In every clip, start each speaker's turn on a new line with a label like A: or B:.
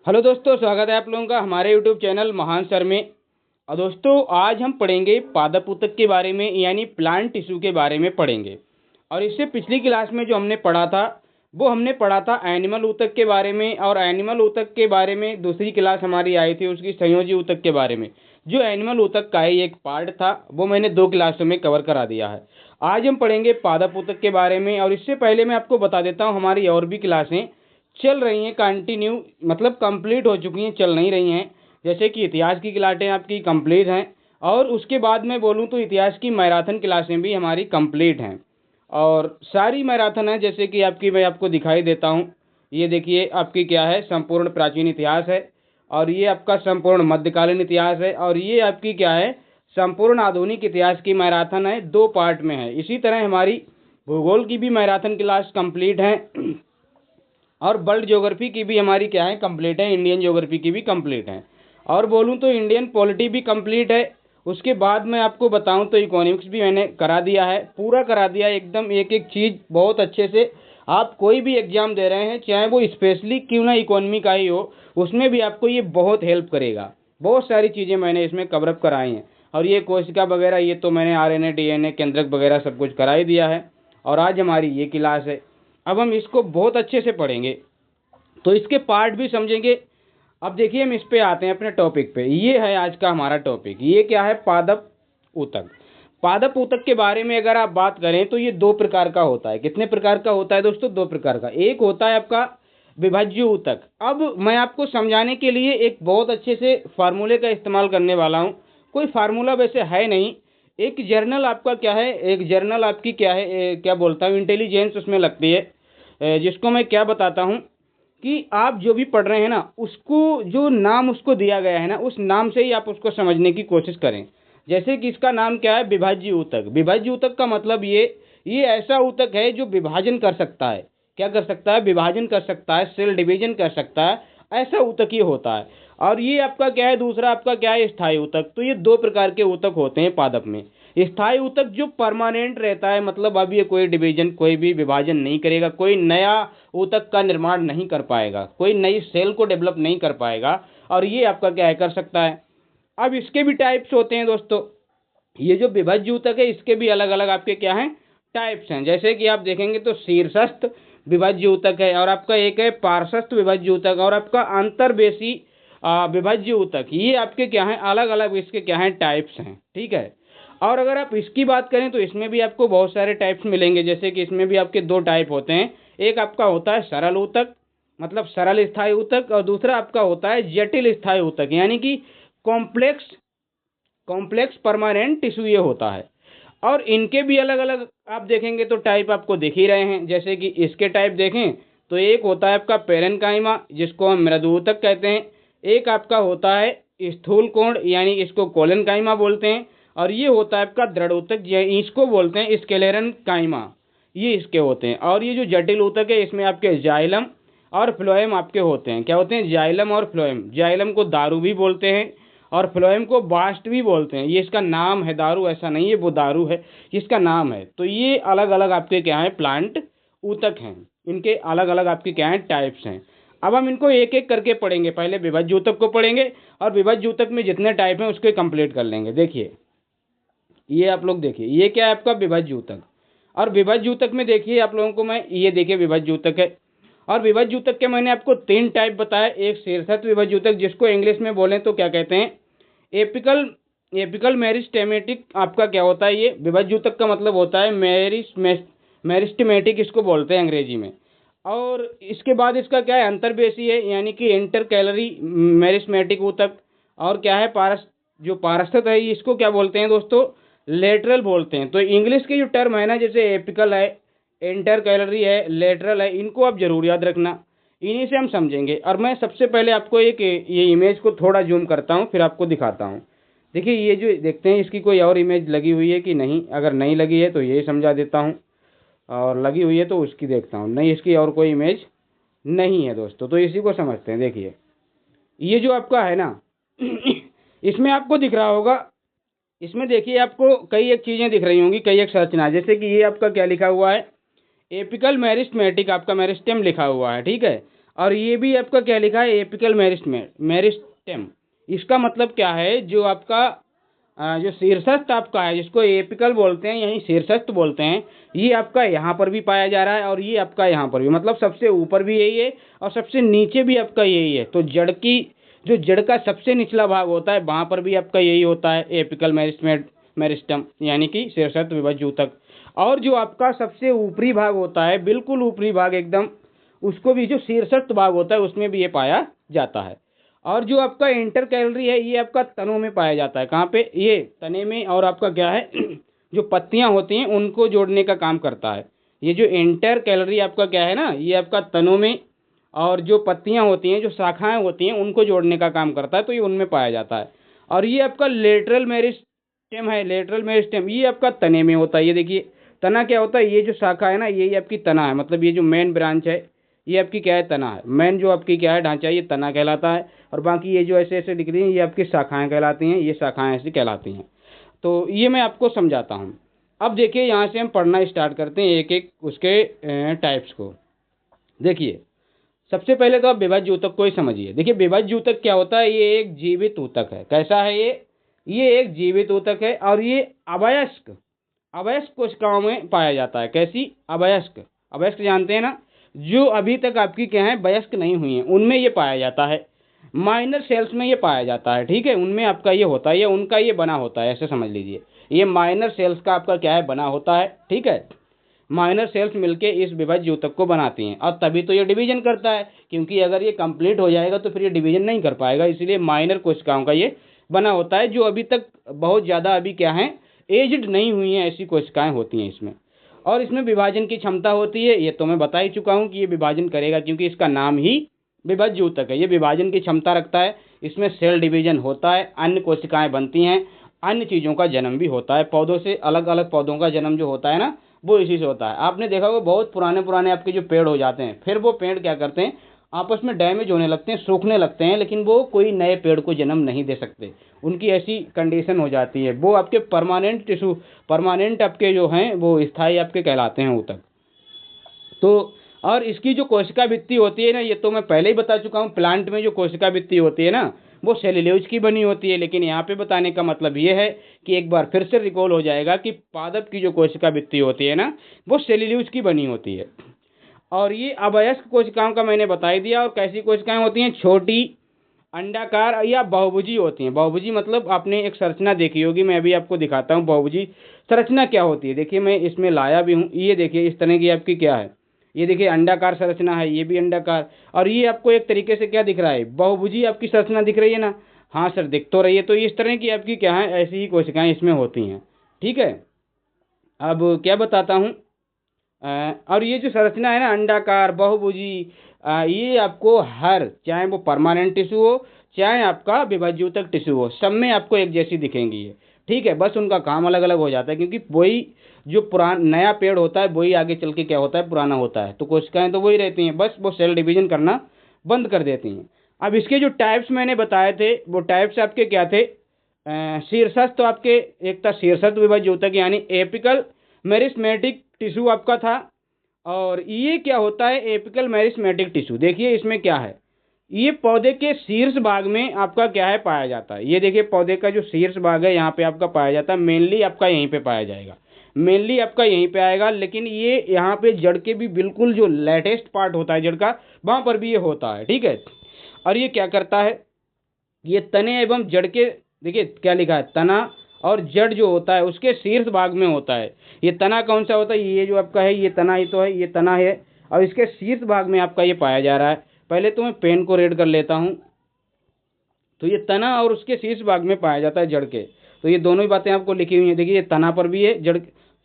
A: Hello दोस्तों, स्वागत है आप लोगों का हमारे यूट्यूब चैनल महान सर में। और दोस्तों, आज हम पढ़ेंगे पादप ऊतक के बारे में, यानी प्लांट टिश्यू के बारे में पढ़ेंगे। और इससे पिछली क्लास में जो हमने पढ़ा था वो हमने पढ़ा था एनिमल ऊतक के बारे में। और एनिमल ऊतक के बारे में दूसरी क्लास हमारी आई थी उसकी संयोजी ऊतक के बारे में। जो एनिमल ऊतक का ही एक पार्ट था वो मैंने 2 क्लासों में कवर करा दिया है। आज हम पढ़ेंगे पादप ऊतक के बारे में। और इससे पहले मैं आपको बता देता हूँ, हमारी और भी क्लासें चल रही हैं, कंटिन्यू मतलब कंप्लीट हो चुकी हैं, चल नहीं रही हैं। जैसे कि इतिहास की क्लासें आपकी कंप्लीट हैं, और उसके बाद मैं बोलूँ तो इतिहास की मैराथन क्लासें भी हमारी कंप्लीट हैं। और सारी मैराथन है, जैसे कि आपकी मैं आपको दिखाई देता हूँ। ये देखिए आपकी क्या है, संपूर्ण प्राचीन इतिहास है। और ये आपका संपूर्ण मध्यकालीन इतिहास है। और ये आपकी क्या है, संपूर्ण आधुनिक इतिहास की मैराथन है, 2 पार्ट में है। इसी तरह हमारी भूगोल की भी मैराथन क्लास कंप्लीट है। और वर्ल्ड ज्योग्राफी की भी हमारी क्या है, कंप्लीट है। इंडियन ज्योग्राफी की भी कंप्लीट है। और बोलूँ तो इंडियन पॉलिटी भी कंप्लीट है। उसके बाद मैं आपको बताऊं तो इकोनॉमिक्स भी मैंने करा दिया है, पूरा करा दिया है एकदम, एक एक चीज़ बहुत अच्छे से। आप कोई भी एग्जाम दे रहे हैं, चाहे वो स्पेशली क्यों ना इकोनॉमी का ही हो, उसमें भी आपको ये बहुत हेल्प करेगा। बहुत सारी चीज़ें मैंने इसमें कवरअप कराई हैं। और ये कोशिका वगैरह ये तो मैंने RNA DNA केंद्रक वगैरह सब कुछ करा ही दिया है। और आज हमारी ये क्लास है। अब हम इसको बहुत अच्छे से पढ़ेंगे, तो इसके पार्ट भी समझेंगे। अब देखिए हम इस पे आते हैं अपने टॉपिक पे। ये है आज का हमारा टॉपिक। ये क्या है, पादप ऊतक। पादप ऊतक के बारे में अगर आप बात करें तो ये 2 प्रकार का होता है। कितने प्रकार का होता है दोस्तों? 2 प्रकार का। एक होता है आपका विभाज्य ऊतक। अब मैं आपको समझाने के लिए एक बहुत अच्छे से फार्मूले का इस्तेमाल करने वाला हूँ। कोई फार्मूला वैसे है नहीं, एक जर्नल आपका क्या है, एक जर्नल आपकी क्या है, क्या बोलता हूँ, इंटेलिजेंस उसमें लगती है। जिसको मैं क्या बताता हूँ कि आप जो भी पढ़ रहे हैं ना, उसको जो नाम उसको दिया गया है ना, उस नाम से ही आप उसको समझने की कोशिश करें। जैसे कि इसका नाम क्या है, विभाज्य ऊतक। विभाज्य ऊतक का मतलब ये ऐसा ऊतक है जो विभाजन कर सकता है। क्या कर सकता है? विभाजन कर सकता है, सेल डिवीजन कर सकता है। ऐसा ऊतक ये होता है। और ये आपका क्या है, दूसरा आपका क्या है, स्थायी ऊतक। तो ये 2 प्रकार के ऊतक होते हैं पादप में। स्थायी ऊतक जो परमानेंट रहता है, मतलब अब ये कोई डिवीजन, कोई भी विभाजन नहीं करेगा, कोई नया ऊतक का निर्माण नहीं कर पाएगा, कोई नई सेल को डेवलप नहीं कर पाएगा। और ये आपका क्या है, कर सकता है। अब इसके भी टाइप्स होते हैं दोस्तों। ये जो विभाज्य ऊतक है इसके भी अलग अलग आपके क्या हैं, टाइप्स हैं। जैसे कि आप देखेंगे तो शीर्षस्थ विभाज्य ऊतक है, और आपका एक है पार्श्वस्थ विभाज्य ऊतक, और आपका अंतर्वेशी विभाज्य ऊतक। ये आपके क्या हैं, अलग अलग इसके क्या हैं, टाइप्स हैं। ठीक है। और अगर आप इसकी बात करें तो इसमें भी आपको बहुत सारे टाइप्स मिलेंगे। जैसे कि इसमें भी आपके 2 टाइप होते हैं। एक आपका होता है सरल ऊतक, मतलब सरल स्थायी ऊतक, और दूसरा आपका होता है जटिल स्थायी ऊतक, यानी कि कॉम्प्लेक्स कॉम्प्लेक्स परमानेंट टिश्यू ये होता है। और इनके भी अलग अलग आप देखेंगे तो टाइप आपको दिख ही रहे हैं। जैसे कि इसके टाइप देखें तो एक होता है आपका पेरेनकाइमा, जिसको हम मृदु ऊतक कहते हैं। एक आपका होता है स्थूल कोण, यानी इसको कोलेनकाइमा बोलते हैं। और ये होता है आपका दृढ़ ऊतक, इसको बोलते हैं स्क्लेरन काइमा। ये इसके होते हैं। और ये जो जटिल ऊतक है इसमें आपके जाइलम और फ्लोएम आपके होते हैं। क्या होते हैं? जाइलम और फ्लोएम। जाइलम को दारू भी बोलते हैं, और फ्लोएम को बास्ट भी बोलते हैं। ये इसका नाम है, दारू ऐसा नहीं है वो दारू है, इसका नाम है। तो ये अलग अलग आपके क्या है, प्लांट ऊतक हैं। इनके अलग अलग आपके क्या है, टाइप्स हैं। अब हम इनको एक एक करके पढ़ेंगे। पहले विभाज्य ऊतक को पढ़ेंगे, और विभाज्य ऊतक में जितने टाइप हैं उसको कंप्लीट कर लेंगे। देखिए ये आप लोग देखिए, ये क्या है आपका विभाज्य ऊतक। और विभाज्य ऊतक में देखिए आप लोगों को मैं ये देखिए विभाज्य ऊतक है। और विभाज्य ऊतक के मैंने आपको 3 टाइप बताया। एक शीर्षस्थ विभाज्य ऊतक, जिसको इंग्लिश में बोलें तो क्या कहते हैं, एपिकल एपिकल मेरिस्टेमेटिक। आपका क्या होता है, ये विभाज्य ऊतक का मतलब होता है मेरिस्टेमेटिक, इसको बोलते हैं अंग्रेजी में। और इसके बाद इसका क्या है, अंतर्वेशी है, यानी कि इंटर कैलरी मेरिस्टेमेटिक ऊतक। और क्या है, जो पारस्थ है इसको क्या बोलते हैं दोस्तों, लेटरल बोलते हैं। तो इंग्लिश के जो टर्म है ना, जैसे एपिकल है, इंटर कैलरी है, लेटरल है, इनको आप जरूर याद रखना। इन्हीं से हम समझेंगे। और मैं सबसे पहले आपको एक ये इमेज को थोड़ा जूम करता हूँ, फिर आपको दिखाता हूँ। देखिए ये जो देखते हैं, इसकी कोई और इमेज लगी हुई है कि नहीं। अगर नहीं लगी है तो ये समझा देता हूँ, और लगी हुई है तो उसकी देखता हूँ। नहीं, इसकी और कोई इमेज नहीं है दोस्तों, तो इसी को समझते हैं। देखिए ये जो आपका है ना इसमें आपको दिख रहा होगा, इसमें देखिए आपको कई एक चीज़ें दिख रही होंगी, कई एक संरचना। जैसे कि ये आपका क्या लिखा हुआ है, एपिकल मेरिस्टेमेटिक, आपका मेरिस्टेम लिखा हुआ है। ठीक है। और ये भी आपका क्या लिखा है, एपिकल मेरिस्टेम। इसका मतलब क्या है, जो आपका जो शीर्षस्थ आपका है, जिसको एपिकल बोलते हैं, यही शीर्षस्थ बोलते हैं, ये आपका यहाँ पर भी पाया जा रहा है और ये आपका यहाँ पर भी, मतलब सबसे ऊपर भी यही है और सबसे नीचे भी आपका यही है। तो जड़ का सबसे निचला भाग होता है, वहाँ पर भी आपका यही होता है, एपिकल मेरिस्टम, यानी कि शीर्षस्थ विभज्य ऊतक। और जो आपका सबसे ऊपरी भाग होता है, बिल्कुल ऊपरी भाग एकदम, उसको भी जो शीर्षस्थ भाग होता है उसमें भी ये पाया जाता है। और जो आपका इंटर कैलोरी है, ये आपका तनों में पाया जाता है। कहाँ पे, ये तने में। और आपका क्या है जो पत्तियां होती हैं उनको जोड़ने का काम करता है। ये जो इंटर कैलोरी आपका क्या है ना, ये आपका तनों में, और जो पत्तियां होती हैं, जो शाखाएं होती हैं, उनको जोड़ने का काम करता है, तो ये उनमें पाया जाता है। और ये आपका लेटरल मेरिस्टेम है, लेटरल मेरिस्टेम ये आपका तने में होता है। ये देखिए तना क्या होता है, ये जो शाखा है ना, ये आपकी तना है, मतलब ये जो मेन ब्रांच है ये आपकी क्या है, तना है। मेन जो आपकी क्या है ढांचा, ये तना कहलाता है। और बाकी ये जो ऐसे ऐसे दिख रही हैं, ये आपकी शाखाएं कहलाती हैं, ये शाखाएं ऐसी कहलाती हैं। तो ये मैं आपको समझाता हूँ। अब देखिए यहाँ से हम पढ़ना स्टार्ट करते हैं एक एक उसके टाइप्स को। देखिए सबसे पहले तो आप विभाज्य ऊतक को ही समझिए। देखिए विभाज्य ऊतक क्या होता है, ये एक जीवित ऊतक है। कैसा है ये एक जीवित ऊतक है और ये अवयस्क अवयस्क कोशिकाओं में पाया जाता है। कैसी, अवयस्क। अवयस्क जानते हैं ना, जो अभी तक आपकी क्या है, वयस्क नहीं हुई है, उनमें ये पाया जाता है। माइनर सेल्स में ये पाया जाता है, ठीक है, उनमें आपका ये होता है, ये उनका ये बना होता है, ऐसे समझ लीजिए। ये माइनर सेल्स का आपका क्या है, बना होता है, ठीक है। माइनर सेल्स मिलके इस विभाज्य ऊतक को बनाती हैं और तभी तो ये डिवीजन करता है, क्योंकि अगर ये कंप्लीट हो जाएगा तो फिर ये डिवीजन नहीं कर पाएगा। इसलिए माइनर कोशिकाओं का ये बना होता है, जो अभी तक बहुत ज़्यादा अभी क्या है, एज्ड नहीं हुई हैं, ऐसी कोशिकाएं होती हैं इसमें। और इसमें विभाजन की क्षमता होती है, ये तो मैं बता ही चुका हूँ कि ये विभाजन करेगा, क्योंकि इसका नाम ही विभाज्य ऊतक है। ये विभाजन की क्षमता रखता है, इसमें सेल डिवीजन होता है, अन्य कोशिकाएं बनती हैं, अन्य चीज़ों का जन्म भी होता है। पौधों से अलग अलग पौधों का जन्म जो होता है ना, वो इसी से होता है। आपने देखा होगा बहुत पुराने पुराने आपके जो पेड़ हो जाते हैं, फिर वो पेड़ क्या करते हैं, आपस में डैमेज होने लगते हैं, सूखने लगते हैं, लेकिन वो कोई नए पेड़ को जन्म नहीं दे सकते। उनकी ऐसी कंडीशन हो जाती है, वो आपके परमानेंट टिश्यू, परमानेंट आपके जो हैं वो स्थायी आपके कहलाते हैं ऊतक। तो और इसकी जो कोशिका भित्ति होती है ना, ये तो मैं पहले ही बता चुका हूँ, प्लांट में जो कोशिका भित्ति होती है ना, वो सेल्यूलोज की बनी होती है। लेकिन यहाँ पे बताने का मतलब ये है कि एक बार फिर से रिकॉल हो जाएगा कि पादप की जो कोशिका भित्ति होती है ना, वो सेल्यूलोज की बनी होती है। और ये अवयस्क कोशिकाओं का मैंने बता ही दिया। और कैसी कोशिकाएं होती हैं, छोटी अंडाकार या बहुभुजी होती हैं। बहुभुजी मतलब आपने एक संरचना देखी होगी, मैं अभी आपको दिखाता हूँ बहुभुजी संरचना क्या होती है। देखिए मैं इसमें लाया भी हूँ, ये देखिए इस तरह की आपकी क्या है, ये देखिए अंडाकार संरचना है, ये भी अंडाकार। और ये आपको एक तरीके से क्या दिख रहा है, बहुभुजी आपकी संरचना दिख रही है ना। हाँ सर दिख तो रही है। तो इस तरह की आपकी क्या है, ऐसी ही कोशिकाएं इसमें होती हैं, ठीक है। अब क्या बताता हूँ, और ये जो संरचना है ना, अंडाकार बहुभुजी, ये आपको हर, चाहे वो परमानेंट टिश्यू हो चाहे आपका विभाज्य ऊतक टिश्यू हो, सब में आपको एक जैसी दिखेंगी ये, ठीक है। बस उनका काम अलग अलग हो जाता है, क्योंकि वही जो नया पेड़ होता है वही आगे चल के क्या होता है, पुराना होता है। तो कोशिकाएं तो वही रहती हैं, बस वो सेल डिवीजन करना बंद कर देती हैं। अब इसके जो टाइप्स मैंने बताए थे, वो टाइप्स आपके क्या थे, शीर्षस्थ, तो आपके एक था शीर्षस्थ विभाज्य ऊतक यानी एपिकल मेरिस्टेमेटिक टिश्यू आपका था। और ये क्या होता है, एपिकल मेरिस्टेमेटिक टिश्यू। देखिए इसमें क्या है, ये पौधे के शीर्ष भाग में आपका क्या है, पाया जाता है। ये देखिए पौधे का जो शीर्ष भाग है यहाँ पे आपका पाया जाता है, मेनली आपका यहीं पे पाया जाएगा, मेनली आपका यहीं पे आएगा। लेकिन ये यहाँ पे जड़ के भी बिल्कुल जो लेटेस्ट पार्ट होता है जड़ का, वहाँ पर भी ये होता है, ठीक है। और ये क्या करता है, ये तने एवं जड़ के, देखिए क्या लिखा है, तना और जड़ जो होता है उसके शीर्ष भाग में होता है। ये तना कौन सा होता है, ये जो आपका है, ये तना ही तो है, ये तना है, और इसके शीर्ष भाग में आपका ये पाया जा रहा है। पहले तो मैं पेन को रेड कर लेता हूँ। तो ये तना और उसके शीर्ष भाग में पाया जाता है जड़ के। तो ये दोनों ही बातें आपको लिखी हुई हैं। देखिए ये तना पर भी है, जड़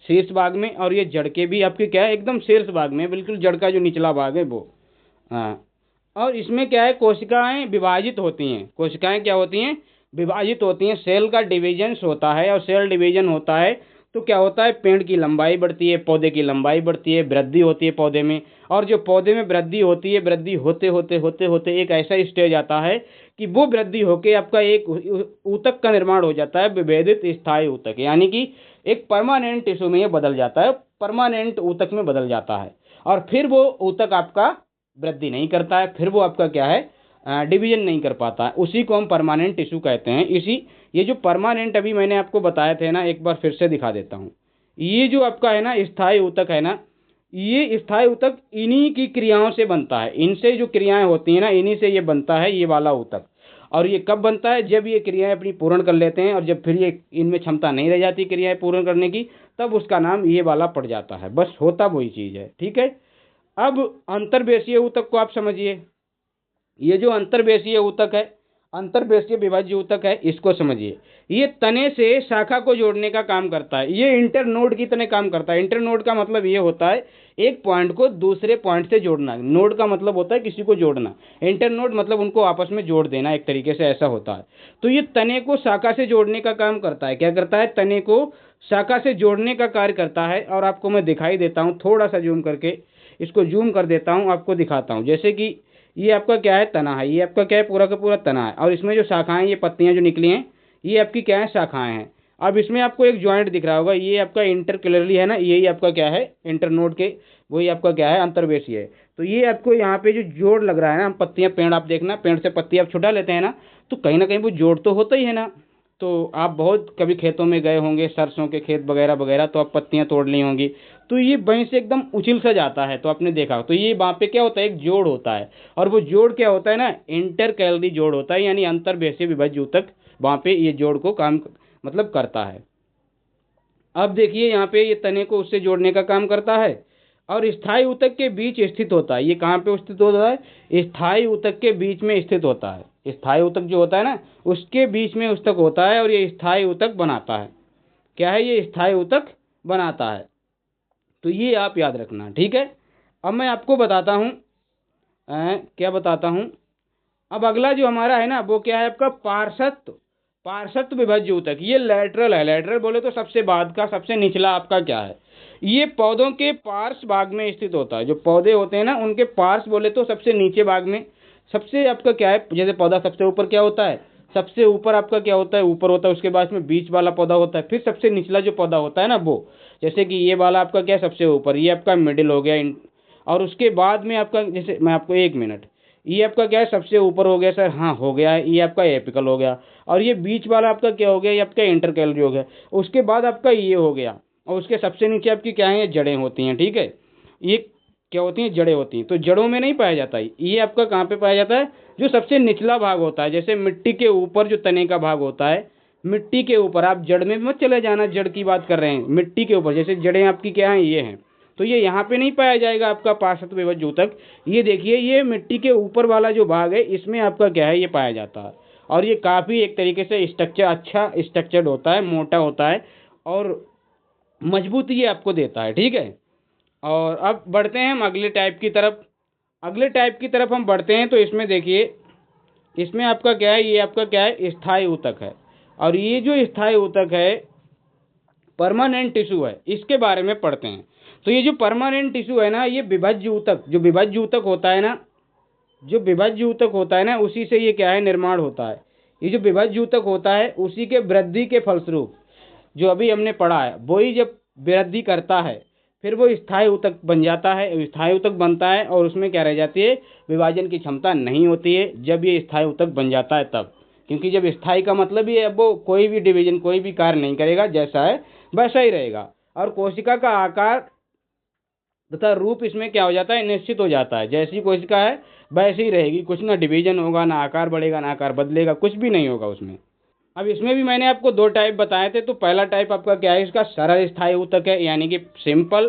A: शीर्ष भाग में, और ये जड़ के भी आपके क्या है, एकदम शीर्ष भाग में, बिल्कुल जड़ का जो निचला भाग है वो। हाँ, और इसमें क्या है, कोशिकाएं विभाजित होती हैं। कोशिकाएं क्या होती हैं, विभाजित होती हैं। सेल का डिवीजन होता है, और सेल डिवीजन होता है तो क्या होता है, पेड़ की लंबाई बढ़ती है, पौधे की लंबाई बढ़ती है, वृद्धि होती है पौधे में। और जो पौधे में वृद्धि होती है, वृद्धि होते होते होते होते एक ऐसा स्टेज आता है कि वो वृद्धि होके आपका एक ऊतक का निर्माण हो जाता है, विभेदित स्थायी ऊतक, यानी कि एक परमानेंट टिश्यू में ये बदल जाता है, परमानेंट ऊतक में बदल जाता है। और फिर वो ऊतक आपका वृद्धि नहीं करता है, फिर वो आपका क्या है डिवीजन नहीं कर पाता है, उसी को हम परमानेंट टिश्यू कहते हैं। ये जो परमानेंट अभी मैंने आपको बताए थे ना, एक बार फिर से दिखा देता हूँ। ये जो आपका है ना स्थायी ऊतक है ना, ये स्थायी ऊतक इन्हीं की क्रियाओं से बनता है, इनसे जो क्रियाएं होती हैं ना, इन्हीं से ये बनता है ये वाला ऊतक। और ये कब बनता है? जब ये क्रियाएं अपनी पूर्ण कर लेते हैं, और जब फिर ये इनमें क्षमता नहीं रह जाती क्रियाएं पूर्ण करने की, तब उसका नाम ये वाला पड़ जाता है। बस होता वही चीज है, ठीक है। अब अंतर्वेशीय ऊतक को आप समझिए। ये जो अंतर्वेशीय ऊतक है, अंतर्वेशीय विभाज्य ऊतक है, इसको समझिए। ये तने से शाखा को जोड़ने का काम करता है, ये इंटरनोड की तरह काम करता है। इंटरनोड का मतलब ये होता है एक पॉइंट को दूसरे पॉइंट से जोड़ना। नोड का मतलब होता है किसी को जोड़ना, इंटरनोड मतलब उनको आपस में जोड़ देना, एक तरीके से ऐसा होता है। तो ये तने को शाखा से जोड़ने का काम करता है। क्या करता है? तने को शाखा से जोड़ने का कार्य करता है। और आपको मैं दिखाई देता हूँ, थोड़ा सा जूम करके इसको जूम कर देता हूँ, आपको दिखाता हूँ। जैसे कि ये आपका क्या है? तना है। ये आपका क्या है? पूरा का पूरा तना है। और इसमें जो शाखाएं, ये पत्तियां जो निकली हैं, ये आपकी क्या है? शाखाएं हैं। अब इसमें आपको एक जॉइंट दिख रहा होगा, ये आपका इंटरकलरली है ना, यही आपका क्या है? इंटरनोड के, वही आपका क्या है? अंतर्वेशीय है। तो ये आपको यहाँ पे जो जोड़ लग रहा है ना, पत्तियां, पेड़ आप देखना, पेड़ से पत्ती आप छुटा लेते हैं ना, तो कहीं ना कहीं वो जोड़ तो होता ही है ना। तो आप बहुत कभी खेतों में गए होंगे, सरसों के खेत वगैरह वगैरह, तो आप पत्तियां तोड़ ली होंगी, तो ये वहीं से एकदम उछल सा जाता है, तो आपने देखा। तो ये वहाँ पे क्या होता है? एक जोड़ होता है। और वो जोड़ क्या होता है ना? इंटर कैलोरी जोड़ होता है, यानी अंतर्वेशीय विभाज्य ऊतक वहाँ पे ये जोड़ को काम मतलब करता है। अब देखिए यहाँ पे ये तने को उससे जोड़ने का काम करता है, और स्थायी ऊतक के बीच स्थित होता है। ये कहाँ पे स्थित होता है? स्थायी ऊतक के बीच में स्थित होता है। स्थायी ऊतक जो होता है ना, उसके बीच में ऊतक होता है, और ये स्थायी ऊतक बनाता है। क्या है? ये स्थायी ऊतक बनाता है। तो ये आप याद रखना, ठीक है। अब मैं आपको बताता हूँ क्या बताता हूँ। अब अगला जो हमारा है ना, वो क्या है? आपका पार्श्व पार्श्व विभाज्य ऊतक। ये लेटरल है। लेटरल बोले तो सबसे बाद का, सबसे निचला आपका क्या है? ये पौधों के पार्श्व भाग में स्थित होता है। जो पौधे होते हैं ना, उनके पार्श्व बोले तो सबसे नीचे भाग में, सबसे आपका क्या है? जैसे पौधा सबसे ऊपर क्या होता है? सबसे ऊपर आपका क्या होता है? ऊपर होता है। उसके बाद में बीच वाला पौधा होता है, फिर सबसे निचला जो पौधा होता है ना वो, जैसे कि ये वाला आपका क्या? सबसे ऊपर, ये आपका मिडिल हो गया। और उसके बाद में आपका, जैसे मैं आपको एक मिनट, ये आपका क्या है? सबसे ऊपर हो गया सर, हाँ हो गया है। ये आपका एपिकल हो गया। और ये बीच वाला आपका क्या हो गया? ये आपका इंटरकैलोरी हो गया। उसके बाद आपका ये हो गया, और उसके सबसे नीचे आपकी क्या है? जड़ें होती हैं, ठीक है। ये क्या होती हैं? जड़ें होती हैं। तो जड़ों में नहीं पाया जाता है, ये आपका कहाँ पे पाया जाता है? जो सबसे निचला भाग होता है। जैसे मिट्टी के ऊपर जो तने का भाग होता है, मिट्टी के ऊपर, आप जड़ में मत चले जाना, जड़ की बात कर रहे हैं, मिट्टी के ऊपर। जैसे जड़ें आपकी क्या हैं? ये हैं। तो ये यहाँ पे नहीं पाया जाएगा आपका पार्श्व विभाज्य ऊतक। ये देखिए, ये मिट्टी के ऊपर वाला जो भाग है, इसमें आपका क्या है? ये पाया जाता है। और ये काफी एक तरीके से स्ट्रक्चर, अच्छा स्ट्रक्चर्ड होता है, मोटा होता है, और मजबूती ये आपको देता है, ठीक है। और अब बढ़ते हैं हम अगले टाइप की तरफ। अगले टाइप की तरफ हम बढ़ते हैं, तो इसमें देखिए, इसमें आपका क्या है? ये आपका क्या है? स्थायी ऊतक है। और ये जो स्थायी ऊतक है, परमानेंट टिश्यू है, इसके बारे में पढ़ते हैं। तो ये जो परमानेंट टिश्यू है ना, ये विभाज्य ऊतक, जो विभाज्य ऊतक होता है ना, जो विभाज्य ऊतक होता है ना, उसी से ये क्या है? निर्माण होता है। ये जो विभाज्य ऊतक होता है, उसी के वृद्धि के फलस्वरूप, जो अभी हमने पढ़ा है, वही जब वृद्धि करता है, फिर वो स्थायी ऊतक बन जाता है। स्थायी ऊतक बनता है, और उसमें क्या रह जाती है? विभाजन की क्षमता नहीं होती है, जब ये स्थायी ऊतक बन जाता है तब। क्योंकि जब स्थायी का मतलब ये, अब वो कोई भी डिवीजन, कोई भी कार्य नहीं करेगा, जैसा है वैसा ही रहेगा। और कोशिका का आकार तथा रूप इसमें क्या हो जाता है? निश्चित हो जाता है। जैसी कोशिका है वैसी ही रहेगी, कुछ ना डिवीजन होगा, ना आकार बढ़ेगा, ना आकार बदलेगा, कुछ भी नहीं होगा उसमें। अब इसमें भी मैंने आपको दो टाइप बताए थे। तो पहला टाइप आपका क्या है? इसका सरल स्थायी ऊतक है, यानी कि सिंपल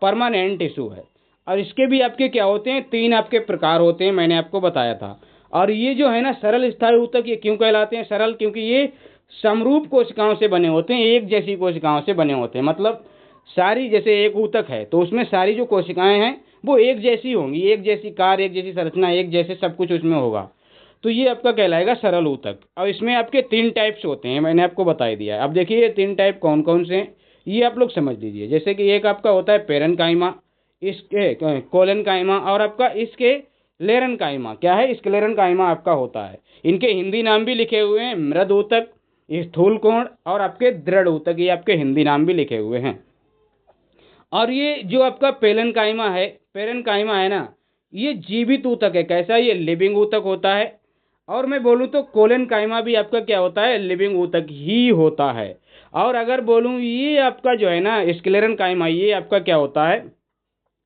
A: परमानेंट टिश्यू है। और इसके भी आपके क्या होते हैं? तीन आपके प्रकार होते हैं, मैंने आपको बताया था। और ये जो है ना सरल स्थायी ऊतक, ये क्यों कहलाते हैं सरल? क्योंकि ये समरूप कोशिकाओं से बने होते हैं, एक जैसी कोशिकाओं से बने होते हैं। मतलब सारी, जैसे एक ऊतक है तो उसमें सारी जो कोशिकाएं हैं वो एक जैसी होंगी, एक जैसी कार्य, एक जैसी संरचना, एक जैसे सब कुछ उसमें होगा। तो ये आपका कहलाएगा सरल ऊतक। और इसमें आपके तीन टाइप्स होते हैं, मैंने आपको बता ही दिया है। अब देखिए ये तीन टाइप कौन कौन से हैं, ये आप लोग समझ लीजिए। जैसे कि एक आपका होता है पेरेन्काइमा, इसके कोलेनकाइमा, और आपका इसके लेरेन्काइमा। क्या है? स्क्लेरेन्काइमा आपका होता है। इनके हिंदी नाम भी लिखे हुए हैं, मृद ऊतक, स्थूल कोण, और आपके दृढ़ ऊतक, ये आपके हिंदी नाम भी लिखे हुए हैं। और ये जो आपका पेरेन्काइमा है ना, ये जीवित ऊतक है। कैसा? ये लिविंग ऊतक होता है। और मैं बोलूँ तो कोलन काइमा भी आपका क्या होता है? लिविंग ऊतक ही होता है। और अगर बोलूँ ये आपका जो है ना स्क्लेरन काइमा, ये आपका क्या होता है?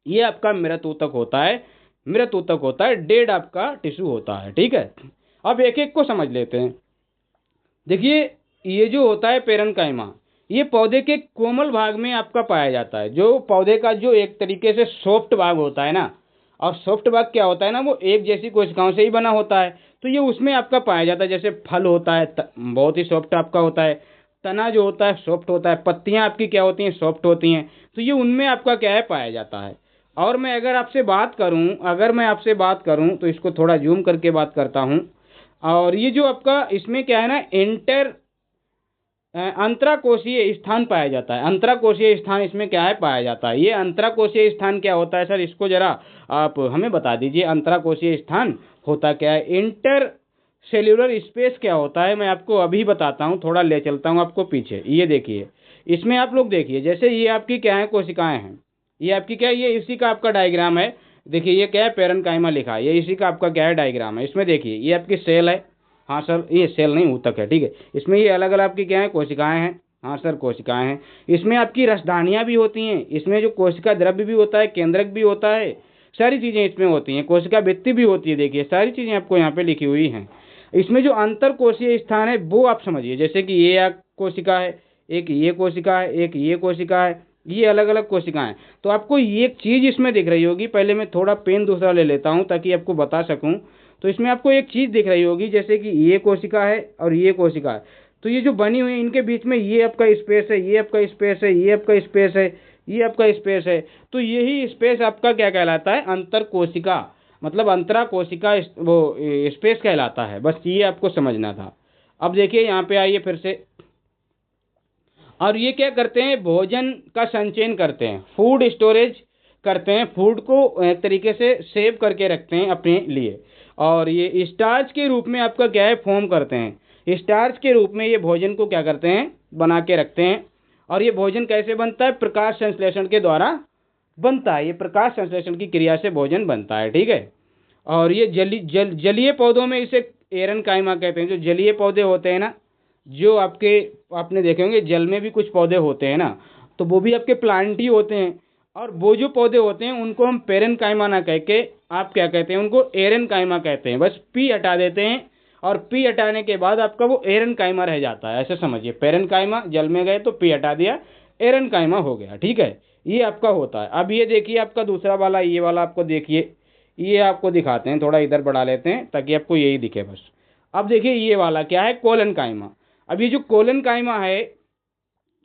A: ये आपका मृत ऊतक होता है। मृत ऊतक होता है, डेड आपका टिश्यू होता है। ठीक है, अब एक एक को समझ लेते हैं। देखिए, ये जो होता है पेरेन्काइमा, ये पौधे के कोमल भाग में आपका पाया जाता है। जो पौधे का जो एक तरीके से सॉफ्ट भाग होता है ना, और सॉफ्ट भाग क्या होता है ना, वो एक जैसी कोशिकाओं से ही बना होता है। तो ये उसमें आपका पाया जाता है। जैसे फल होता है बहुत ही सॉफ्ट आपका होता है, तना जो होता है सॉफ्ट होता है, पत्तियां आपकी क्या होती हैं? सॉफ्ट होती हैं। तो ये उनमें आपका क्या है? पाया जाता है। और मैं अगर आपसे बात करूं, तो इसको थोड़ा जूम करके बात करता हूं। और ये जो आपका इसमें क्या है ना, अंतराकोशीय स्थान पाया जाता है। अंतराकोशीय स्थान इसमें क्या है? पाया जाता है। ये अंतराकोशीय स्थान क्या होता है सर? इसको जरा आप हमें बता दीजिए। अंतराकोशीय स्थान होता क्या है? इंटर सेल्यूलर स्पेस क्या होता है? मैं आपको अभी बताता हूँ, थोड़ा ले चलता हूँ आपको पीछे। ये देखिए, इसमें आप लोग देखिए, जैसे ये आपकी क्या है? कोशिकाएं हैं। ये आपकी क्या है? ये इसी का आपका डायग्राम है। देखिए, ये क्या है? पेरेन्काइमा लिखा है। ये इसी का आपका क्या है? डायग्राम है। इसमें देखिए, ये आपकी सेल है। हाँ सर, ये सेल नहीं, ऊतक है। ठीक है, इसमें ये अलग अलग आपकी क्या है? कोशिकाएं हैं। हाँ सर, कोशिकाएं हैं। इसमें आपकी रसधानियां भी होती हैं। इसमें जो कोशिका द्रव्य भी होता है, केंद्रक भी होता है, सारी चीजें इसमें होती हैं। कोशिका भित्ति भी होती है। देखिए, सारी चीजें आपको यहाँ पे लिखी हुई हैं। इसमें जो अंतर कोशीय स्थान है वो आप समझिए। जैसे कि ये कोशिका है, एक ये कोशिका है, एक ये कोशिका है, ये अलग अलग कोशिकाएं। तो आपको ये एक चीज इसमें दिख रही होगी। पहले मैं थोड़ा पेन दूसरा ले लेता हूं ताकि आपको बता सकूं। तो इसमें आपको एक चीज दिख रही होगी, जैसे कि ये कोशिका है और ये कोशिका है। तो ये जो बनी हुई है, इनके बीच में ये आपका स्पेस है, ये आपका स्पेस है, ये आपका स्पेस है, ये आपका स्पेस है। तो यही स्पेस आपका क्या कहलाता है? अंतर कोशिका, मतलब अंतरा कोशिका वो स्पेस कहलाता है। बस ये आपको समझना था। अब देखिए, यहाँ पे आइए फिर से। और ये क्या करते हैं? भोजन का संचयन करते हैं, फूड स्टोरेज करते हैं, फूड को एक तरीके से सेव करके रखते हैं अपने लिए। और ये स्टार्च के रूप में आपका क्या है? फॉर्म करते हैं। स्टार्च के रूप में ये भोजन को क्या करते हैं? बना के रखते हैं। और ये भोजन कैसे बनता है? प्रकाश संश्लेषण के द्वारा बनता है। ये प्रकाश संश्लेषण की क्रिया से भोजन बनता है। ठीक है, और ये जलीय पौधों में इसे एरनकाइमा कहते हैं। जो जलीय पौधे होते हैं ना, जो आपके आपने देखे होंगे जल में भी कुछ पौधे होते हैं ना, तो वो भी आपके प्लांट ही होते हैं। और वो जो पौधे होते हैं उनको हम पेरेन्काइमा ना कह के आप क्या कहते हैं? उनको एरनकाइमा कहते हैं। बस पी हटा देते हैं, और पी हटाने के बाद आपका वो एरनकाइमा रह जाता है। ऐसे समझिए, पेरेन्काइमा जल में गए तो पी हटा दिया, एरनकाइमा हो गया। ठीक है, ये आपका होता है। अब ये देखिए आपका दूसरा वाला, ये वाला आपको देखिए, ये आपको दिखाते हैं। थोड़ा इधर बढ़ा लेते हैं ताकि आपको यही दिखे बस। अब देखिए, ये वाला क्या है? कोलन काइमा। अब ये जो कोलन काइमा है,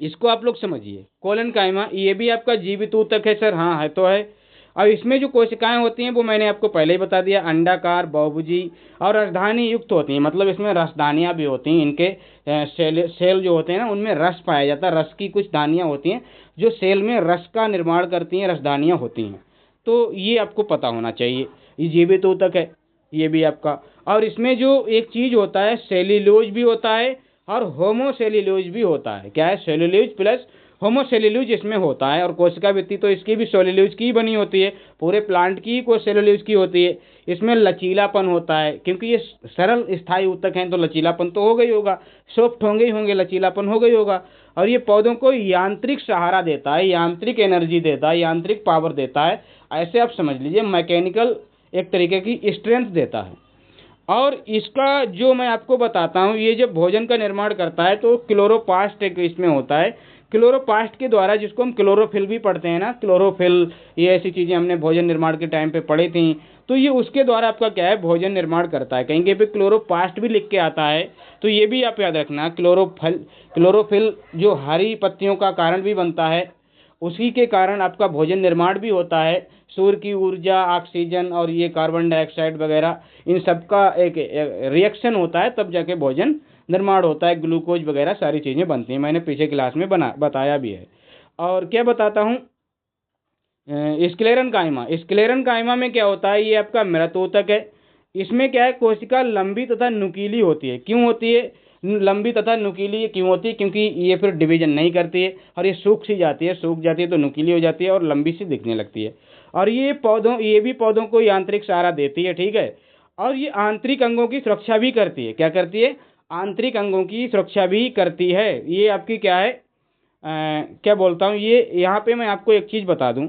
A: इसको आप लोग समझिए। कोलन काइमा ये भी आपका जीवित ऊतक है सर। हाँ है, तो है। अब इसमें जो कोशिकाएं होती हैं वो मैंने आपको पहले ही बता दिया, अंडाकार, बहुभुजी और रसधानी युक्त होती हैं। मतलब इसमें रसधानियां भी होती हैं। इनके सेल जो होते हैं ना, उनमें रस पाया जाता है। रस की कुछ धानियां होती हैं जो सेल में रस का निर्माण करती हैं, रसधानियां होती हैं। तो ये आपको पता होना चाहिए। ये जीवित ऊतक है, ये भी आपका। और इसमें जो एक चीज होता है, सेल्यूलोज भी होता है और होमोसेल्यूलोज भी होता है। क्या है? सेल्यूलोज प्लस होमोसेल्यूलोज इसमें होता है। और कोशिका भित्ति तो इसकी भी सेल्यूलोज की बनी होती है, पूरे प्लांट की कोई सेल्यूलोज की होती है। इसमें लचीलापन होता है, क्योंकि ये सरल स्थायी ऊतक हैं तो लचीलापन तो हो गई होगा, सॉफ्ट होंगे ही होंगे, लचीलापन हो गई होगा। और ये पौधों को यांत्रिक सहारा देता है, यांत्रिक एनर्जी देता है, यांत्रिक पावर देता है। ऐसे आप समझ लीजिए, मैकेनिकल एक तरीके की स्ट्रेंथ देता है। और इसका जो मैं आपको बताता हूँ, ये जब भोजन का निर्माण करता है तो क्लोरोप्लास्ट एक इसमें होता है। क्लोरोप्लास्ट के द्वारा, जिसको हम क्लोरोफिल भी पढ़ते हैं ना, क्लोरोफिल, ये ऐसी चीजें हमने भोजन निर्माण के टाइम पे पढ़ी थी। तो ये उसके द्वारा आपका क्या है? भोजन निर्माण करता है। कहीं कहीं पे क्लोरोप्लास्ट भी लिख के आता है, तो ये भी आप याद रखना। क्लोरोफिल जो हरी पत्तियों का कारण भी बनता है, उसी के कारण आपका भोजन निर्माण भी होता है। सूर्य की ऊर्जा, ऑक्सीजन और ये कार्बन डाइऑक्साइड वगैरह, इन सब का एक रिएक्शन होता है, तब जाके भोजन निर्माण होता है। ग्लूकोज वगैरह सारी चीज़ें बनती हैं, मैंने पीछे क्लास में बताया भी है। और क्या बताता हूँ, स्क्लेरन काइमा। स्क्लेरन काइमा में क्या होता है? ये आपका मृतोतक है। इसमें क्या है? कोशिका लंबी तथा नुकीली होती है। क्यों होती है लंबी तथा नुकीली? क्यों होती है? क्योंकि ये फिर डिवीजन नहीं करती है और ये सूख सी जाती है, सूख जाती है तो नुकीली हो जाती है और लंबी सी दिखने लगती है। और ये भी पौधों को यांत्रिक सहारा देती है, ठीक है। और ये आंतरिक अंगों की सुरक्षा भी करती है। क्या करती है? आंतरिक अंगों की सुरक्षा भी करती है। ये आपकी क्या है, क्या बोलता हूँ, ये यहाँ पे मैं आपको एक चीज़ बता दूँ,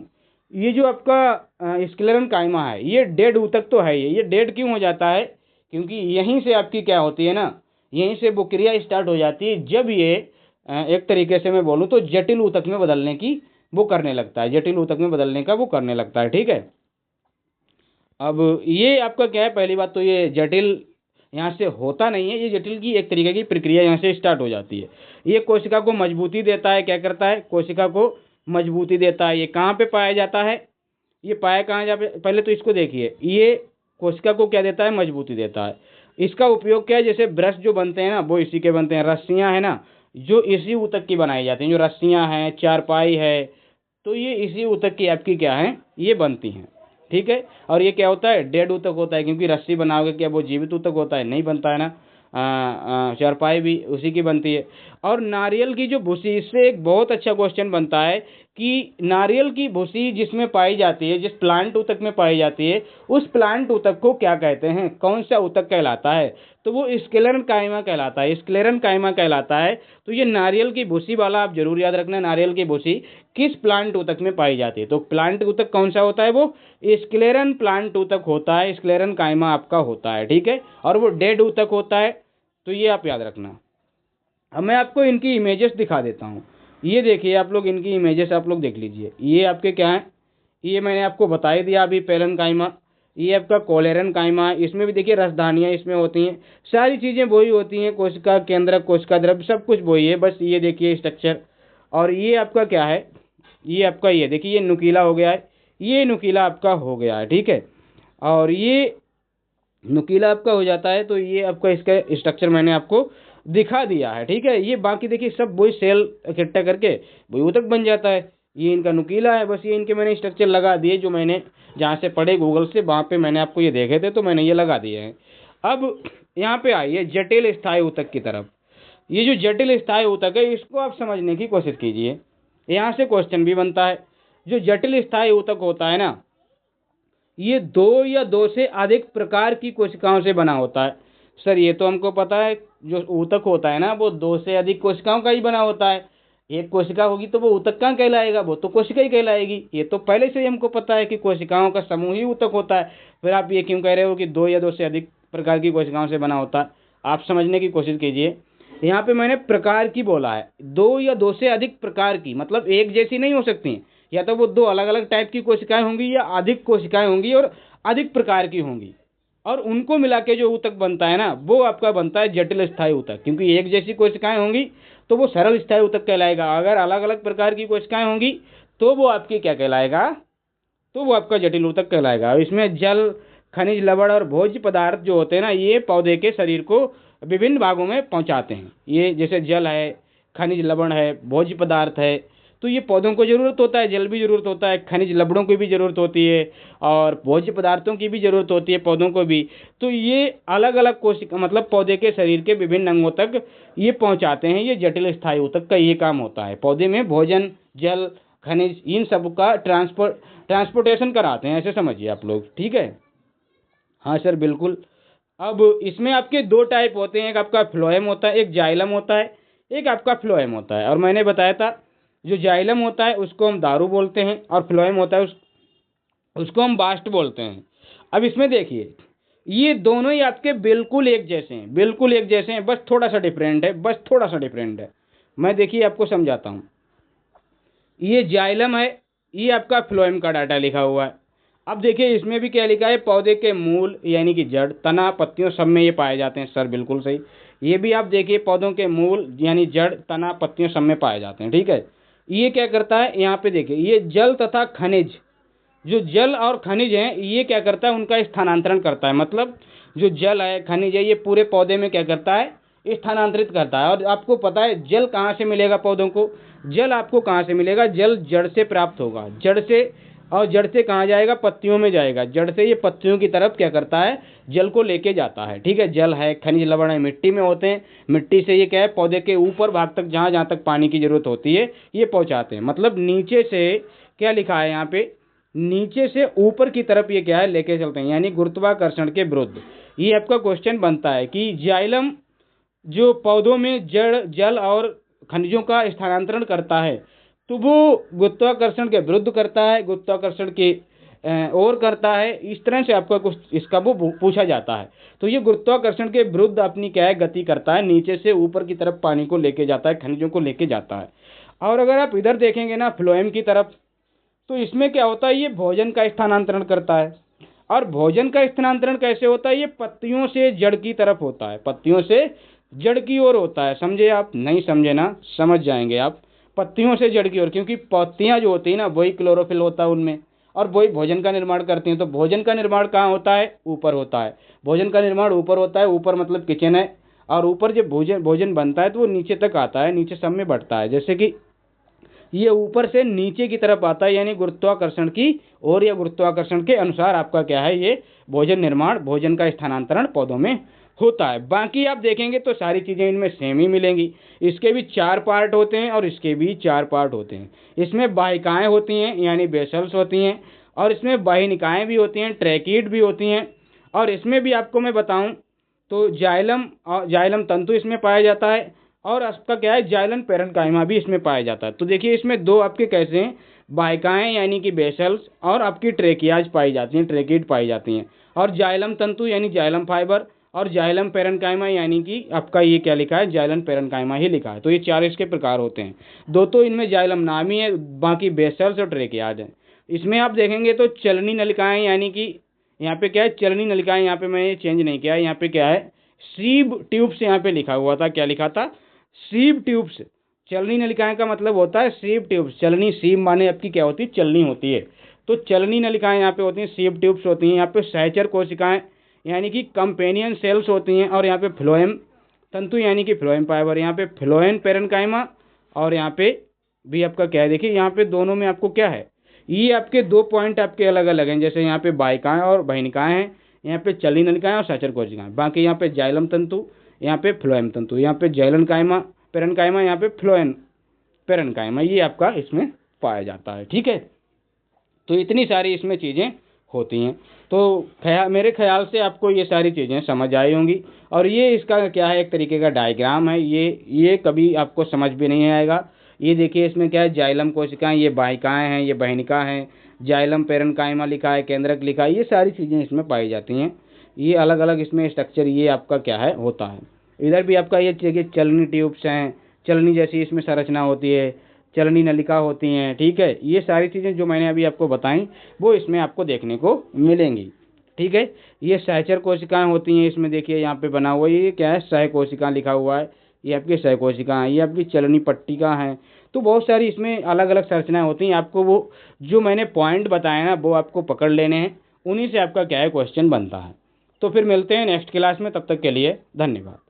A: ये जो आपका स्क्लेरन कायमा है, ये डेड ऊतक तो है, ये डेड क्यों हो जाता है? क्योंकि यहीं से आपकी क्या होती है ना, यहीं से वो क्रिया स्टार्ट हो जाती है, जब ये एक तरीके से मैं बोलूँ तो जटिल ऊतक में बदलने की वो करने लगता है, जटिल ऊतक में बदलने का वो करने लगता है, ठीक है। अब ये आपका क्या है, पहली बात तो ये जटिल यहाँ से होता नहीं है, ये जटिल की एक तरीके की प्रक्रिया यहाँ से स्टार्ट हो जाती है। ये कोशिका को मजबूती देता है, क्या करता है, कोशिका को मजबूती देता है। ये कहाँ पे पाया जाता है, ये पाया कहाँ जाए, पहले तो इसको देखिए, ये कोशिका को क्या देता है, मजबूती देता है। इसका उपयोग क्या है, जैसे ब्रश जो बनते हैं ना वो इसी के बनते हैं, रस्सियाँ है ना जो इसी ऊतक की बनाई जाती हैं, जो रस्सियाँ हैं, चारपाई है, तो ये इसी ऊतक की आपकी क्या है, ये बनती हैं, ठीक है। और ये क्या होता है, डेड ऊतक होता है, क्योंकि रस्सी बनाओगे क्या वो जीवित ऊतक होता है, नहीं बनता है ना। चारपाई भी उसी की बनती है। और नारियल की जो भूसी, इससे एक बहुत अच्छा क्वेश्चन बनता है कि नारियल की भूसी जिसमें पाई जाती है, जिस प्लांट ऊतक में पाई जाती है, उस प्लांट ऊतक को क्या कहते हैं, कौन सा ऊतक कहलाता है? तो वो स्क्लेरन कायमा कहलाता है, स्क्लेरन कायमा कहलाता है। तो ये नारियल की भूसी वाला आप जरूर याद रखना, नारियल की भूसी किस प्लांट ऊतक में पाई जाती है। तो प्लांट ऊतक कौन सा होता है, वो स्क्लेरन प्लांट ऊतक होता है, स्क्लेरन कायमा आपका होता है, ठीक है। और वो डेड ऊतक होता है, तो ये आप याद रखना। अब मैं आपको इनकी इमेजेस दिखा देता हूँ। ये देखिए आप लोग, इनकी इमेजेस आप लोग देख लीजिए। ये आपके क्या है, ये मैंने आपको बता ही दिया अभी, पेलन कायमा। ये आपका कोलेरन कायमा, इसमें भी देखिए रसधानियाँ इसमें होती हैं, सारी चीज़ें वही होती हैं, कोशिका केंद्रक, कोशिका द्रव्य सब कुछ वही है, बस ये देखिए स्ट्रक्चर। और ये आपका क्या है, ये आपका ये देखिए, ये नुकीला हो गया है, ये नुकीला आपका हो गया है, ठीक है। और ये नुकीला आपका हो जाता है, तो ये आपका इसका स्ट्रक्चर मैंने आपको दिखा दिया है, ठीक है। ये बाकी देखिए सब वही सेल इकट्ठा करके वही ऊतक बन जाता है। ये इनका नुकीला है, बस ये इनके मैंने स्ट्रक्चर लगा दिए, जो मैंने जहाँ से पढ़े गूगल से, वहाँ पे मैंने आपको ये देखे थे, तो मैंने ये लगा दिए हैं। अब यहाँ पे आइए जटिल स्थायी ऊतक की तरफ। ये जो जटिल स्थायी ऊतक है, इसको आप समझने की कोशिश कीजिए, यहाँ से क्वेश्चन भी बनता है। जो जटिल स्थायी ऊतक होता है ना, ये दो या दो से अधिक प्रकार की कोशिकाओं से बना होता है। सर ये तो हमको पता है, जो ऊतक होता है ना वो दो से अधिक कोशिकाओं का ही बना होता है। एक कोशिका होगी तो वो ऊतक कहाँ कहलाएगा, वो तो कोशिका ही कहलाएगी। ये तो पहले से ही हमको पता है कि कोशिकाओं का समूह ही ऊतक होता है। फिर आप ये क्यों कह रहे हो कि दो या दो से अधिक प्रकार की कोशिकाओं से बना होता है? आप समझने की कोशिश कीजिए। यहाँ पे मैंने प्रकार की बोला है, दो या दो से अधिक प्रकार की, मतलब एक जैसी नहीं हो सकती, या तो वो दो अलग अलग टाइप की कोशिकाएं होंगी या अधिक कोशिकाएं होंगी और अधिक प्रकार की होंगी, और उनको मिला के जो ऊतक बनता है ना वो आपका बनता है जटिल स्थायी ऊतक। क्योंकि एक जैसी कोशिकाएं होंगी तो वो सरल स्थायी ऊतक कहलाएगा, अगर अलग अलग प्रकार की कोशिकाएं होंगी तो वो आपकी क्या कहलाएगा, तो वो आपका जटिल ऊतक कहलाएगा। इसमें जल, खनिज, लवण और भोज्य पदार्थ जो होते हैं ना, ये पौधे के शरीर को विभिन्न भागों में पहुंचाते हैं। ये जैसे जल है, खनिज लवण है, भोज्य पदार्थ है, तो ये पौधों को जरूरत होता है, जल भी जरूरत होता है, खनिज लवणों की भी जरूरत होती है, और भोज्य पदार्थों की भी जरूरत होती है पौधों को भी। तो ये अलग अलग कोशिका, मतलब पौधे के शरीर के विभिन्न अंगों तक ये पहुंचाते हैं। ये जटिल स्थायी ऊतक का ये काम होता है, पौधे में भोजन, जल, खनिज, इन सब का ट्रांसपोर्टेशन कराते हैं, ऐसे समझिए आप लोग, ठीक है। हाँ सर बिल्कुल। अब इसमें आपके दो टाइप होते हैं, एक आपका फ्लोएम होता है, एक जाइलम होता है, एक आपका फ्लोएम होता है। और मैंने बताया था जो जाइलम होता है उसको हम दारू बोलते हैं, और फ्लोएम होता है उसको हम बास्ट बोलते हैं। अब इसमें देखिए ये दोनों ही आपके बिल्कुल एक जैसे हैं, बिल्कुल एक जैसे हैं, बस थोड़ा सा डिफरेंट है, बस थोड़ा सा डिफरेंट है। मैं देखिए आपको समझाता हूँ। ये जाइलम है, ये आपका फ्लोएम का डाटा लिखा हुआ है। अब देखिए इसमें भी क्या लिखा है, पौधे के मूल यानी कि जड़, तना, पत्तियों सब में ये पाए जाते हैं। सर बिल्कुल सही। ये भी आप देखिए पौधों के मूल यानी जड़, तना, पत्तियों सब में पाए जाते हैं, ठीक है। ये क्या करता है, यहाँ पे देखिए ये जल तथा खनिज, जो जल और खनिज हैं ये क्या करता है, उनका स्थानांतरण करता है। मतलब जो जल है, खनिज है, ये पूरे पौधे में क्या करता है, स्थानांतरित करता है। और आपको पता है जल कहाँ से मिलेगा पौधों को, जल आपको कहाँ से मिलेगा, जल जड़ से प्राप्त होगा, जड़ से। और जड़ से कहाँ जाएगा, पत्तियों में जाएगा, जड़ से ये पत्तियों की तरफ क्या करता है, जल को लेके जाता है, ठीक है। जल है, खनिज लवण है, मिट्टी में होते हैं, मिट्टी से ये क्या है, पौधे के ऊपर भाग तक जहाँ जहाँ तक पानी की जरूरत होती है ये पहुँचाते हैं। मतलब नीचे से क्या लिखा है यहाँ पे, नीचे से ऊपर की तरफ ये क्या है लेके चलते हैं, यानी गुरुत्वाकर्षण के विरुद्ध। ये आपका क्वेश्चन बनता है कि जाइलम जो पौधों में जड़ जल और खनिजों का स्थानांतरण करता है, तो वो गुरुत्वाकर्षण के विरुद्ध करता है, गुरुत्वाकर्षण के और करता है। इस तरह से आपका कुछ इसका वो पूछा जाता है। तो ये गुरुत्वाकर्षण के विरुद्ध अपनी क्या है गति करता है, नीचे से ऊपर की तरफ पानी को लेके जाता है, खनिजों को लेके जाता है। और अगर आप इधर देखेंगे ना फ्लोएम की तरफ, तो इसमें क्या होता है, ये भोजन का स्थानांतरण करता है। और भोजन का स्थानांतरण कैसे होता है, ये पत्तियों से जड़ की तरफ होता है, पत्तियों से जड़ की ओर होता है। समझे आप? नहीं समझे ना, समझ जाएंगे आप। पत्तियों से जड़ की ओर, क्योंकि पत्तियां जो होती है ना वही क्लोरोफिल होता है उनमें, और वही भोजन का निर्माण करती हैं। तो भोजन का निर्माण कहाँ होता है? ऊपर होता है। भोजन का निर्माण ऊपर होता है, ऊपर मतलब किचन है। और ऊपर जब भोजन भोजन बनता है तो वो नीचे तक आता है, नीचे सब में बढ़ता है। जैसे कि ये ऊपर से नीचे की तरफ आता है, यानी गुरुत्वाकर्षण की ओर या गुरुत्वाकर्षण के अनुसार आपका क्या है, ये भोजन निर्माण, भोजन का स्थानांतरण पौधों में होता है। बाकी आप देखेंगे तो सारी चीजें इनमें सेम ही मिलेंगी। इसके भी 4 पार्ट होते हैं और इसके भी 4 पार्ट होते हैं। इसमें वाहिकाएं होती हैं, यानी बेसल्स होती हैं, और इसमें वाहिनिकाएं भी होती हैं, ट्रैकीड भी होती हैं। और इसमें भी आपको मैं बताऊं तो जाइलम तंतु इसमें पाया जाता है, और आपका क्या है, जाइलम पेरेन्काइमा भी इसमें पाया जाता है। तो देखिए इसमें दो आपके कैसे हैं, वाहिकाएं यानी कि बेसल्स, और आपकी ट्रेकियाज पाई जाती हैं, ट्रेकिड पाई जाती हैं। और जाइलम तंतु यानी जाइलम फाइबर, और जाइलम पेरेन्काइमा यानी कि आपका ये क्या लिखा है, जाइलम पेरेन्काइमा ही लिखा है। तो ये 4 इसके प्रकार होते हैं। दो तो इनमें जाइलम नाम ही है, बाकी बेसल्स और ट्रेकियाज है। इसमें आप देखेंगे तो चलनी नलिकाएं, यानी कि यहाँ पे क्या है, चलनी नलिकाएं, यहाँ पे मैंने चेंज नहीं किया है, यहाँ पे क्या है, सीब ट्यूब्स यहाँ पे लिखा हुआ था। क्या लिखा था? Sieve tubes. चलनी नलिकाएं का मतलब होता है सीब ट्यूब्स। चलनी, सीब माने आपकी क्या होती है, चलनी होती है। तो चलनी नलिकाएं यहाँ पे होती हैं, सीब ट्यूब्स होती हैं। यहाँ पे सहचर कोशिकाएं यानी कि कंपेनियन सेल्स होती हैं, और यहाँ पे फ्लोएम तंतु यानी कि फ्लोएम फाइबर, यहाँ पे फ्लोएम पेरेन्काइमा, और यहाँ पे भी आपका क्या है, देखिए यहाँ पे दोनों में आपको क्या है, ये आपके 2 पॉइंट आपके अलग अलग हैं। जैसे यहाँ पे वाहिकाएं और वाहिनिकाएं हैं, यहाँ पे चलनी नलिकाएं और सहचर कोशिकाएं। बाकी यहाँ पे जाइलम तंतु, यहाँ पे फ्लोएम तंतु, यहाँ पे जाइलन कायमा पेरेन्काइमा, यहाँ पे फ्लोएम पेरेन्काइमा, ये आपका इसमें पाया जाता है। ठीक है, तो इतनी सारी इसमें चीज़ें होती हैं। तो मेरे ख्याल से आपको ये सारी चीज़ें समझ आई होंगी। और ये इसका क्या है, एक तरीके का डायग्राम है। ये कभी आपको समझ भी नहीं आएगा। ये देखिए इसमें क्या है, जाइलम कोशिकाएं, ये वाहिकाएं हैं, ये वाहिनिका हैं, जाइलम पेरेन्काइमा लिखा है, केंद्रक लिखा है, ये सारी चीज़ें इसमें पाई जाती हैं। ये अलग अलग इसमें स्ट्रक्चर ये आपका क्या है होता है। इधर भी आपका ये देखिए चलनी ट्यूब्स हैं, चलनी जैसी इसमें संरचना होती है, चलनी नलिका होती हैं। ठीक है, ये सारी चीज़ें जो मैंने अभी आपको बताई वो इसमें आपको देखने को मिलेंगी। ठीक है, ये सहचर कोशिकाएं होती हैं। इसमें देखिए यहाँ पे बना हुआ ये क्या है, सह कोशिका लिखा हुआ है, ये आपकी सह कोशिका है, ये आपकी चलनी पट्टिका है। तो बहुत सारी इसमें अलग अलग संरचनाएं होती हैं। आपको वो जो मैंने पॉइंट बताया ना वो आपको पकड़ लेने हैं, उन्हीं से आपका क्या है क्वेश्चन बनता है। तो फिर मिलते हैं नेक्स्ट क्लास में, तब तक के लिए धन्यवाद।